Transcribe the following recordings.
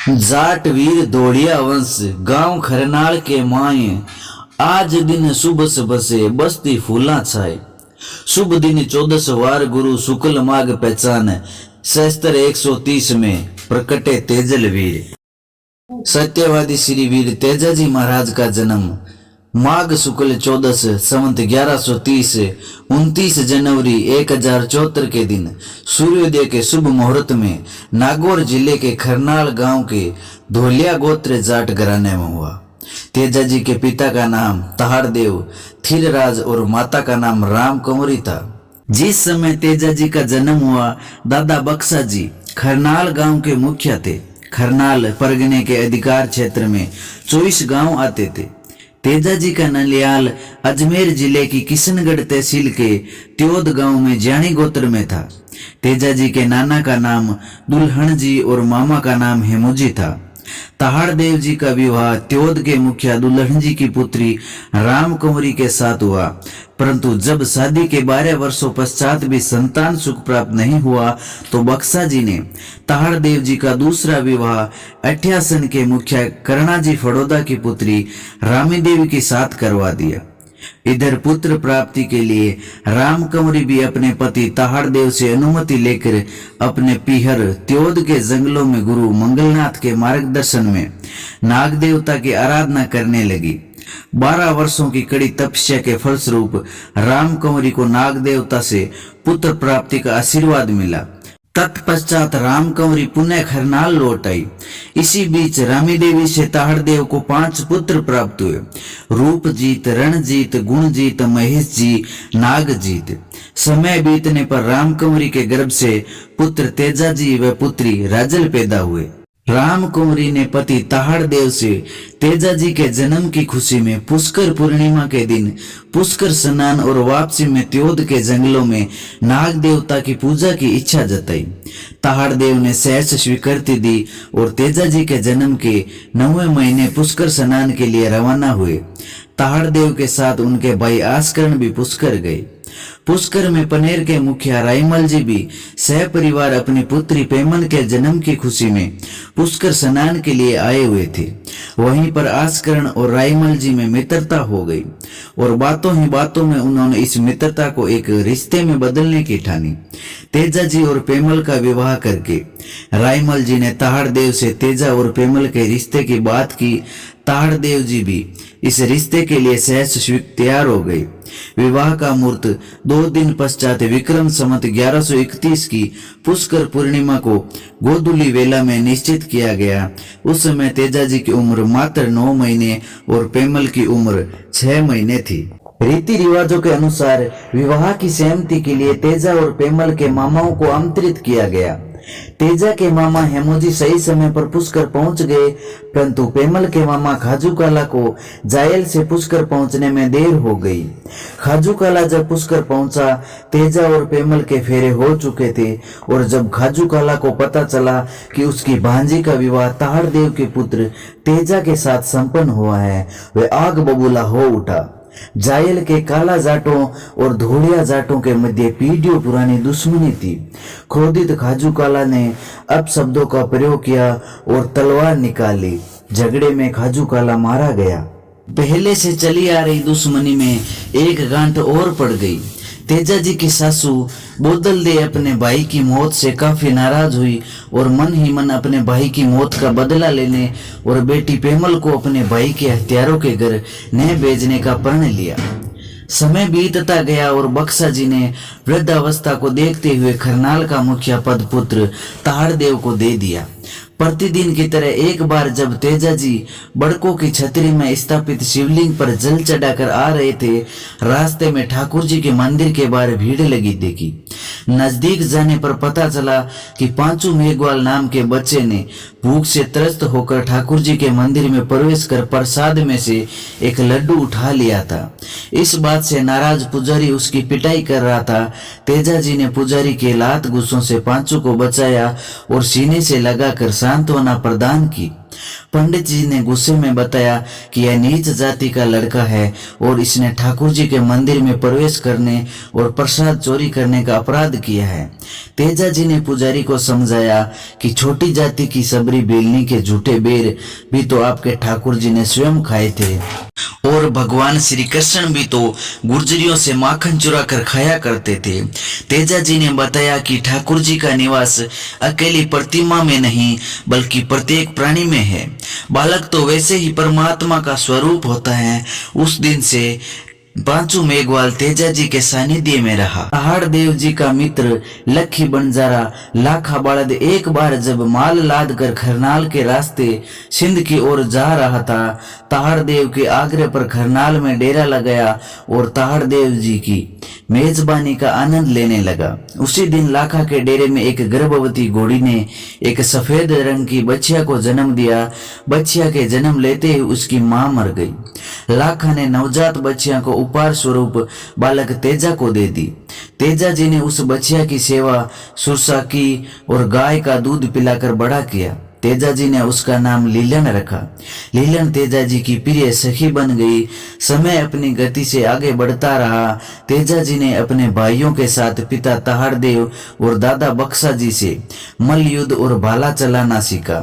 जाट वीर दौड़िया वंश गांव खरनाल के माए आज दिन शुभ से बसे बस्ती फूला छाए। शुभ दिन 14 वार गुरु शुक्ल माघ पहचान सहस्त्र 130 में प्रकटे तेजल वीर। सत्यवादी श्री वीर तेजाजी महाराज का जन्म माघ शुक्ल 14 संवत 1130 29 जनवरी 1074 के दिन सूर्योदय के शुभ मुहूर्त में नागौर जिले के खरनाल गांव के धोलिया गोत्र जाट घराने में हुआ। तेजाजी के पिता का नाम तहाड़देव थिरराज और माता का नाम राम कंवरी था। जिस समय तेजाजी का जन्म हुआ दादा बक्सा जी खरनाल गांव के मुखिया थे। खरनाल परगने के अधिकार क्षेत्र में 24 गांव आते थे। तेजाजी का नलियाल अजमेर जिले की किशनगढ़ तहसील के त्योद गांव में ज्याणी गोत्र में था। तेजाजी के नाना का नाम दुल्हन जी और मामा का नाम हेमुजी था। तहाड़देव जी का विवाह त्योद के मुखिया दुल्हन जी की पुत्री राम कंवरी के साथ हुआ, परंतु जब शादी के 12 वर्षों पश्चात भी संतान सुख प्राप्त नहीं हुआ तो बक्सा जी ने तहाड़देव जी का दूसरा विवाह अठ्यासन के मुखिया करणाजी फड़ोदा की पुत्री रामी देवी के साथ करवा दिया। इधर पुत्र प्राप्ति के लिए राम कंवरी भी अपने पति तहाड़देव से अनुमति लेकर अपने पीहर त्योद के जंगलों में गुरु मंगलनाथ के मार्गदर्शन में नाग देवता की आराधना करने लगी। 12 वर्षों की कड़ी तपस्या के फलस्वरूप राम कंवरी को नाग देवता से पुत्र प्राप्ति का आशीर्वाद मिला। तत्पश्चात राम कंवरी पुनः खरनाल लौट आई। इसी बीच रामी देवी से तहाड़देव को 5 पुत्र प्राप्त हुए, रूपजीत, रणजीत, गुणजीत, महेश जी, नागजीत। समय बीतने पर राम कंवरी के गर्भ से पुत्र तेजाजी व पुत्री राजल पैदा हुए। राम कंवरी ने पति तहाड़देव से तेजाजी के जन्म की खुशी में पुष्कर पूर्णिमा के दिन पुष्कर स्नान और वापसी में त्योद के जंगलों में नाग देवता की पूजा की इच्छा जताई। तहाड़देव ने सहर्ष स्वीकृति दी और तेजाजी के जन्म के 9वें महीने पुष्कर स्नान के लिए रवाना हुए। तहाड़देव के साथ उनके भाई आस्करण भी पुष्कर गए। पुष्कर में पनेर के मुखिया रायमल जी भी सह परिवार अपनी पुत्री पेमन के जन्म की खुशी में पुष्कर स्नान के लिए आए हुए थे। वहीं पर आस्करण और रायमल जी में मित्रता हो गई और बातों ही बातों में उन्होंने इस मित्रता को एक रिश्ते में बदलने की ठानी। तेजाजी और पेमल का विवाह करके रायमल जी ने तहाड़देव से तेजा और पेमल के रिश्ते की बात की। तहाड़देव जी भी इस रिश्ते के लिए सहर्ष तैयार हो गए। विवाह का मुहूर्त 2 दिन पश्चात विक्रम संवत 1131 की पुष्कर पूर्णिमा को गोधूली वेला में निश्चित किया गया। उस समय तेजाजी की उम्र मात्र 9 महीने और पेमल की उम्र 6 महीने थी। रीति रिवाजों के अनुसार विवाह की सहमति के लिए तेजा और पेमल के मामाओं को आमंत्रित किया गया। तेजा के मामा हेमोजी सही समय पर पुष्कर पहुंच गए, परंतु पेमल के मामा खाजूकाला को जायल से पुष्कर पहुंचने में देर हो गई। खाजूकाला जब पुष्कर पहुंचा, तेजा और पेमल के फेरे हो चुके थे और जब खाजूकाला को पता चला कि उसकी भांजी का विवाह तहाड़देव के पुत्र तेजा के साथ संपन्न हुआ है, वह आग बबूला हो उठा। जायल के काला जाटों और धोलिया जाटों के मध्य पीढ़ियों पुरानी दुश्मनी थी। क्रोधित खाजूकाला ने अपशब्दों का प्रयोग किया और तलवार निकाली। झगड़े में खाजूकाला मारा गया। पहले से चली आ रही दुश्मनी में एक गांठ और पड़ गई। तेजाजी की सासू बोदल दे अपने भाई की मौत से काफी नाराज हुई और मन ही मन अपने भाई की मौत का बदला लेने और बेटी पेमल को अपने भाई के हत्यारों के घर न भेजने का प्रण लिया। समय बीतता गया और बक्सा जी ने वृद्धावस्था को देखते हुए खरनाल का मुखिया पद पुत्र तहाड़देव को दे दिया। प्रतिदिन की तरह एक बार जब तेजाजी बड़कों की छतरी में स्थापित शिवलिंग पर जल चढ़ाकर आ रहे थे, रास्ते में ठाकुर जी के मंदिर के बाहर भीड़ लगी देखी। नजदीक जाने पर पता चला कि पांचू मेघवाल नाम के बच्चे ने भूख से त्रस्त होकर ठाकुर जी के मंदिर में प्रवेश कर प्रसाद में से एक लड्डू उठा लिया था। इस बात से नाराज पुजारी उसकी पिटाई कर रहा था। तेजाजी ने पुजारी के लात गुस्सों से पांचू को बचाया और सीने से लगाकर सांत्वना प्रदान की। पंडित जी ने गुस्से में बताया कि यह नीच जाति का लड़का है और इसने ठाकुर जी के मंदिर में प्रवेश करने और प्रसाद चोरी करने का अपराध किया है। तेजा जी ने पुजारी को समझाया कि छोटी जाति की सबरी बेलनी के झूठे बेर भी तो आपके ठाकुर जी ने स्वयं खाए थे और भगवान श्री कृष्ण भी तो गुर्जरियों से माखन चुरा कर खाया करते थे। तेजा जी ने बताया कि ठाकुर जी का निवास अकेली प्रतिमा में नहीं बल्कि प्रत्येक प्राणी में है। बालक तो वैसे ही परमात्मा का स्वरूप होता है। उस दिन से बांचू मेघवाल तेजा जी के सानिध्य में रहा। पहाड़ देव जी का मित्र लखी बंजारा लाखा बालद एक बार जब माल लाद कर खरनाल के रास्ते सिंध की ओर जा रहा था, ताहड़ देव के आग्रह पर खरनाल में डेरा लगाया और ताहड़ देव जी की मेजबानी का आनंद लेने लगा। उसी दिन लाखा के डेरे में एक गर्भवती घोड़ी ने एक सफेद रंग की बच्चिया को जन्म दिया। बच्चिया के जन्म लेते ही उसकी मां मर गई। लाखा ने नवजात बच्चिया को उपहार स्वरूप बालक तेजा को दे दी। तेजा जी ने उस बच्चिया की सेवा सुरसा की और गाय का दूध पिलाकर बड़ा किया। तेजा जी ने उसका नाम लीलन रखा। लीलन तेजा जी की प्रिय सखी बन गई। समय अपनी गति से आगे बढ़ता रहा। तेजा जी ने अपने भाइयों के साथ पिता ताहड़ देव और दादा बक्सा जी से मल युद्ध और भाला चलाना सीखा।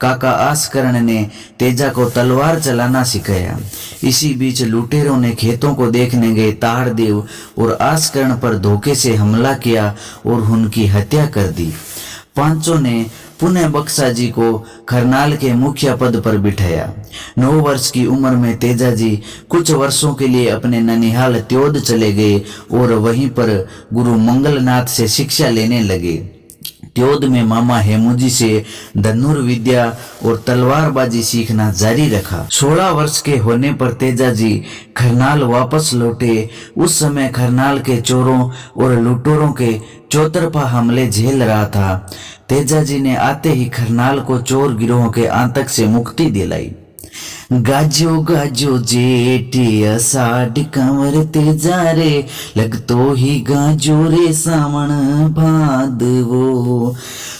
काका आसकरण ने तेजा को तलवार चलाना सिखाया। इसी बीच लुटेरों ने खेतों को देखने गए ताहड़ देव और आसकरण पर धोखे से हमला किया और उनकी हत्या कर दी। पांचों ने पुनः बक्सा जी को खरनाल के मुखिया पद पर बिठाया। 9 वर्ष की उम्र में तेजा जी कुछ वर्षों के लिए अपने ननिहाल त्योद चले गए और वहीं पर गुरु मंगलनाथ से शिक्षा लेने लगे। त्योद में मामा हेमू से धनुर विद्या और तलवारबाजी सीखना जारी रखा। 16 वर्ष के होने पर तेजा जी खरनाल वापस लौटे। उस समय खरनाल के चोरों और लुटेरों के चौतरफा हमले झेल रहा था। तेजा जी ने आते ही खरनाल को चोर गिरोह के आतंक से मुक्ति दिलाई। गाजो गाजो जेठी अषाढ़ कंवर तेजा रे, लगतो ही गाजो रे सावण भादवो,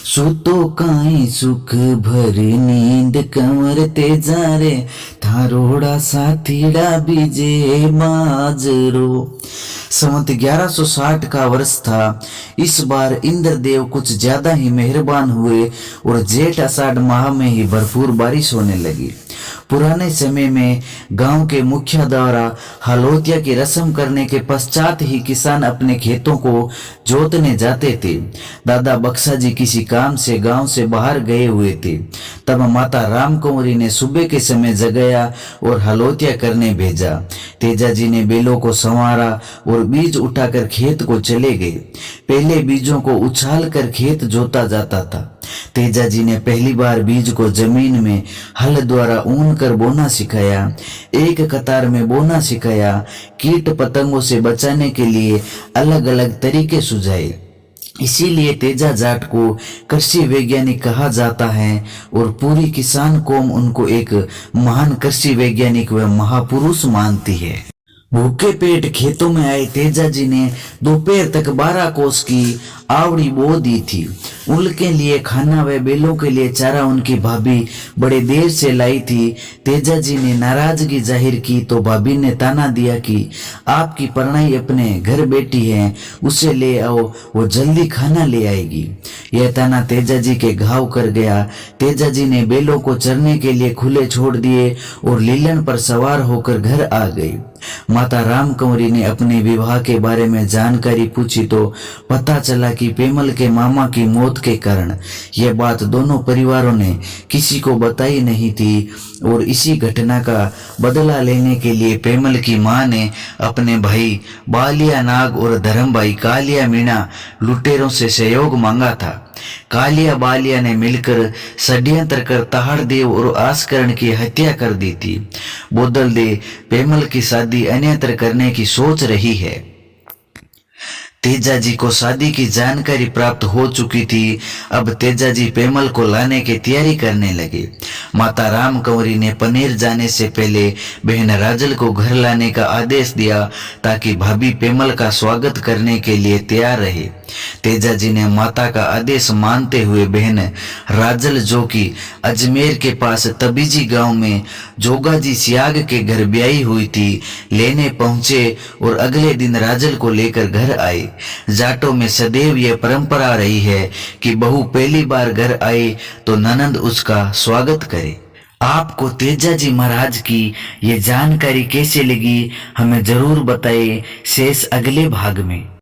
सुतो काई सुख भर नींद कंवर तेजा रे, थारोड़ा साथीड़ा बीजे बाजरो। संवत 1160 का वर्ष था। इस बार इंद्रदेव कुछ ज्यादा ही मेहरबान हुए और जेठ आषाढ़ माह में ही भरपूर बारिश होने लगी। पुराने समय में गांव के मुखिया द्वारा हलोतिया की रस्म करने के पश्चात ही किसान अपने खेतों को जोतने जाते थे। दादा बक्सा जी किसी काम से गांव से बाहर गए हुए थे। तब माता राम कुंवरी ने सुबह के समय जगाया और हलोतिया करने भेजा। तेजा जी ने बेलों को संवारा और बीज उठाकर खेत को चले गए। पहले बीजों को उछाल कर खेत जोता जाता था। तेजा जी ने पहली बार बीज को जमीन में हल द्वारा ऊन कर बोना सिखाया। एक कतार में बोना सिखाया। कीट पतंगों से बचाने के लिए अलग अलग तरीके सुझाए। इसीलिए तेजा जाट को कृषि वैज्ञानिक कहा जाता है और पूरी किसान कौम उनको एक महान कृषि वैज्ञानिक व महापुरुष मानती है। भूखे पेट खेतों में आए तेजा जी ने दोपहर तक 12 कोस की आवड़ी बो दी थी। उनके लिए खाना व बैलों के लिए चारा उनकी भाभी बड़े देर से लाई थी। तेजा जी ने नाराजगी जाहिर की तो भाभी ने ताना दिया कि आपकी परनाई अपने घर बैठी है, उसे ले आओ, वो जल्दी खाना ले आएगी। यह ताना तेजा जी के घाव कर गया। तेजा जी ने बैलों को चरने के लिए खुले छोड़ दिए और लीलन पर सवार होकर घर आ गई। माता राम कुंवरी ने अपने विवाह के बारे में जानकारी पूछी तो पता चला कि पेमल के मामा की मौत के कारण यह बात दोनों परिवारों ने किसी को बताई नहीं थी और इसी घटना का बदला लेने के लिए पेमल की मां ने अपने भाई बालिया नाग और धर्म भाई कालिया मीणा लुटेरों से सहयोग मांगा था। कालिया बालिया ने मिलकर षड्यंत्र कर ताहड़ देव और आसकरण की हत्या कर दी थी। बोदल दे पेमल की शादी अन्यत्र करने की सोच रही है। तेजा जी को शादी की जानकारी प्राप्त हो चुकी थी। अब तेजा जी पेमल को लाने की तैयारी करने लगे। माता राम कंवरी ने पनेर जाने से पहले बहन राजल को घर लाने का आदेश दिया ताकि भाभी पेमल का स्वागत करने के लिए तैयार रहे। तेजा जी ने माता का आदेश मानते हुए बहन राजल, जो कि अजमेर के पास तबीजी गांव में जोगा जी सियाग के घर ब्याही हुई थी, लेने पहुंचे और अगले दिन राजल को लेकर घर आए। जाटों में सदैव यह परंपरा रही है कि बहू पहली बार घर आए तो ननंद उसका स्वागत करे। आपको तेजा जी महाराज की ये जानकारी कैसे लगी, हमें जरूर बताइए। शेष अगले भाग में।